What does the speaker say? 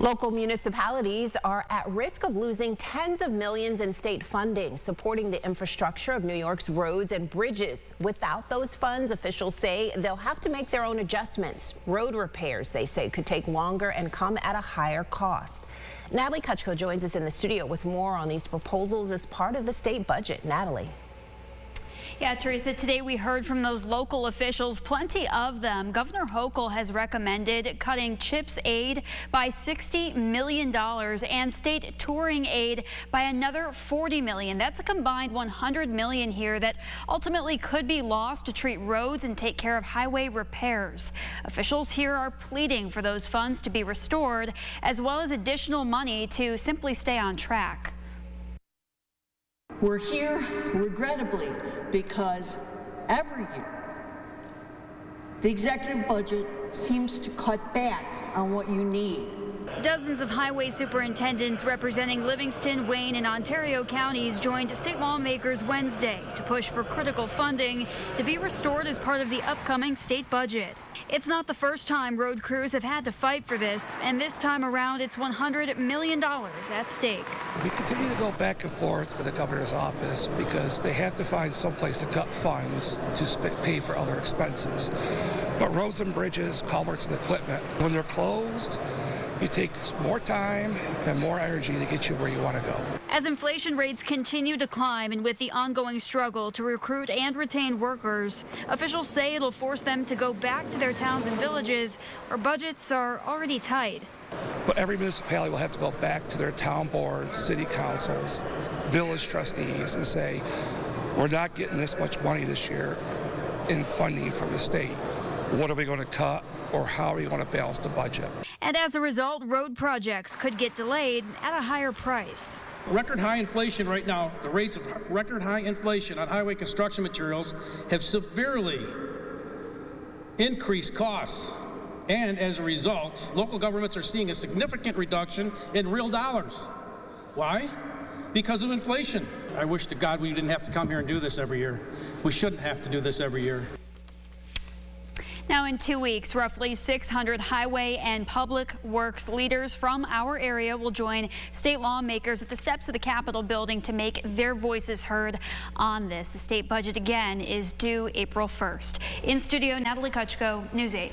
Local municipalities are at risk of losing tens of millions in state funding supporting the infrastructure of New York's roads and bridges. Without those funds, officials say they'll have to make their own adjustments. Road repairs, they say, could take longer and come at a higher cost. Natalie Kutchko joins us in the studio with more on these proposals as part of the state budget. Natalie. Yeah, Teresa, today we heard from those local officials, plenty of them. Governor Hochul has recommended cutting CHIPS aid by $60 million and state touring aid by another $40 million. That's a combined $100 million here that ultimately could be lost to treat roads and take care of highway repairs. Officials here are pleading for those funds to be restored, as well as additional money to simply stay on track. We're here, regrettably, because every year the executive budget seems to cut back on what you need. Dozens of highway superintendents representing Livingston, Wayne, and Ontario counties joined state lawmakers Wednesday to push for critical funding to be restored as part of the upcoming state budget. It's not the first time road crews have had to fight for this, and this time around it's $100 million at stake. We continue to go back and forth with the governor's office because they have to find some place to cut funds to pay for other expenses. But roads and bridges, culverts, and equipment, when they're closed, it takes more time and more energy to get you where you want to go. As inflation rates continue to climb and with the ongoing struggle to recruit and retain workers, officials say it'll force them to go back to their towns and villages where budgets are already tight. But every municipality will have to go back to their town boards, city councils, village trustees and say, we're not getting this much money this year in funding from the state. What are we going to cut? Or how are we going to balance the budget? And as a result, road projects could get delayed at a higher price. Record high inflation right now, the rates of record high inflation on highway construction materials have severely increased costs. And as a result, local governments are seeing a significant reduction in real dollars. Why? Because of inflation. I wish to God we didn't have to come here and do this every year. We shouldn't have to do this every year. Now, in 2 weeks, roughly 600 highway and public works leaders from our area will join state lawmakers at the steps of the Capitol building to make their voices heard on this. The state budget, again, is due April 1st. In studio, Natalie Kutchko, News 8.